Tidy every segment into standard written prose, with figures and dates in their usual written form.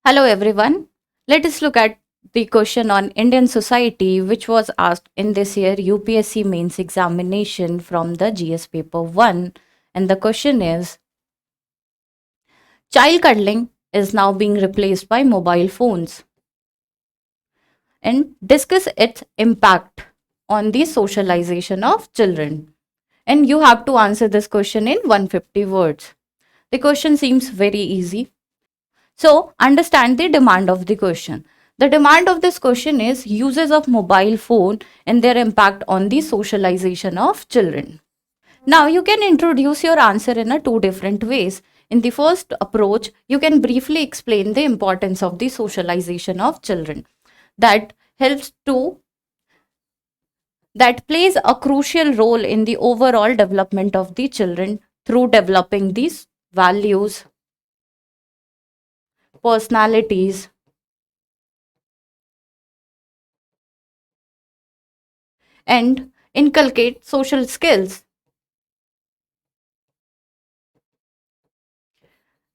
Hello everyone. Let us look at the question on Indian society which was asked in this year UPSC mains examination from the GS paper 1, and the question is, child cuddling is now being replaced by mobile phones, and discuss its impact on the socialization of children. And you have to answer this question in 150 words. The question seems very easy. So, understand the demand of the question. The demand of this question is uses of mobile phone and their impact on the socialization of children. Now, you can introduce your answer in a two different ways. In the first approach, you can briefly explain the importance of the socialization of children. That helps to that plays a crucial role in the overall development of the children through developing these values, personalities, and inculcate social skills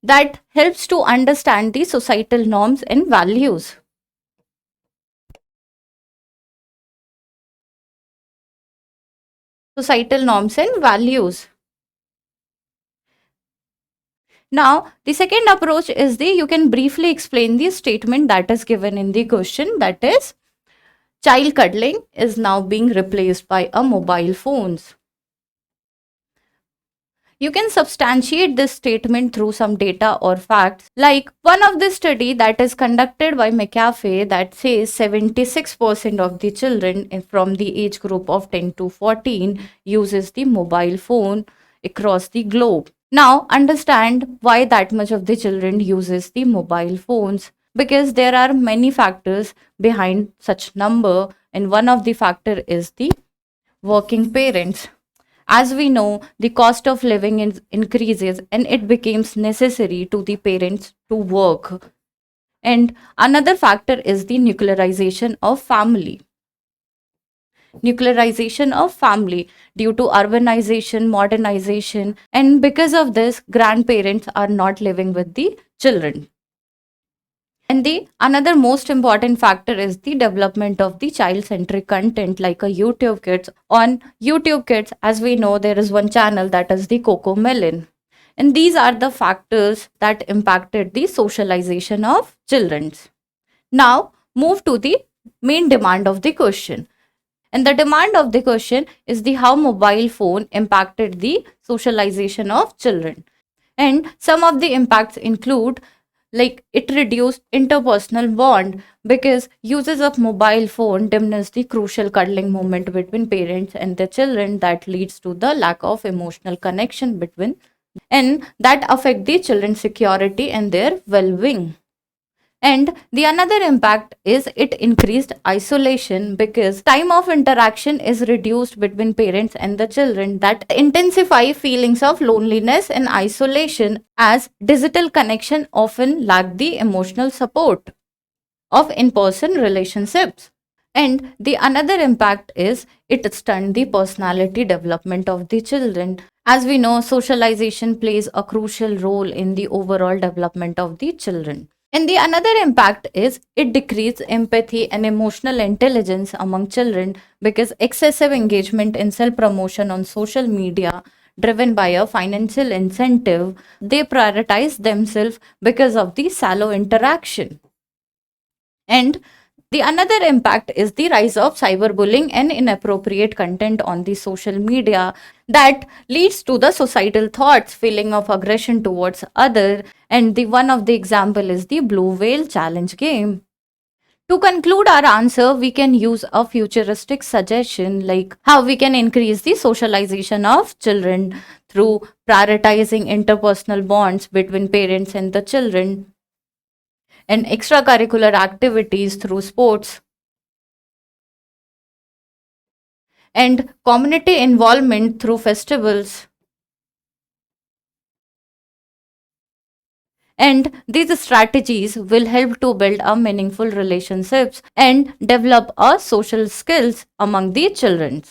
that helps to understand the societal norms and values. Societal norms and values. Now, the second approach is the you can briefly explain the statement that is given in the question, that is child cuddling is now being replaced by a mobile phones. You can substantiate this statement through some data or facts. Like one of the study that is conducted by McAfee that says 76% of the children from the age group of 10 to 14 uses the mobile phone across the globe. Now understand why that much of the children uses the mobile phones, because there are many factors behind such number, and one of the factor is the working parents. As we know, the cost of living increases and it becomes necessary to the parents to work. And another factor is the nuclearization of family. Nuclearization of family due to urbanization, modernization, and because of this, grandparents are not living with the children. And the another most important factor is the development of the child-centric content like a YouTube Kids. On YouTube Kids, as we know, there is one channel that is the Coco Melon. And these are the factors that impacted the socialization of children. Now, move to the main demand of the question. And the demand of the question is the how mobile phone impacted the socialization of children. And some of the impacts include like it reduced interpersonal bond because uses of mobile phone diminish the crucial cuddling moment between parents and their children that leads to the lack of emotional connection between, and that affect the children's security and their well-being. And the another impact is it increased isolation because time of interaction is reduced between parents and the children that intensify feelings of loneliness and isolation as digital connection often lack the emotional support of in-person relationships. And the another impact is it stunned the personality development of the children. As we know, socialization plays a crucial role in the overall development of the children. And the another impact is it decreases empathy and emotional intelligence among children because excessive engagement in self promotion on social media driven by a financial incentive, they prioritize themselves because of the shallow interaction. And the another impact is the rise of cyberbullying and inappropriate content on the social media that leads to the societal thoughts, feeling of aggression towards other. And the one of the example is the blue whale challenge game. To conclude our answer, we can use a futuristic suggestion like how we can increase the socialization of children through prioritizing interpersonal bonds between parents and the children, and extracurricular activities through sports, and community involvement through festivals. And these strategies will help to build a meaningful relationships and develop a social skills among the children.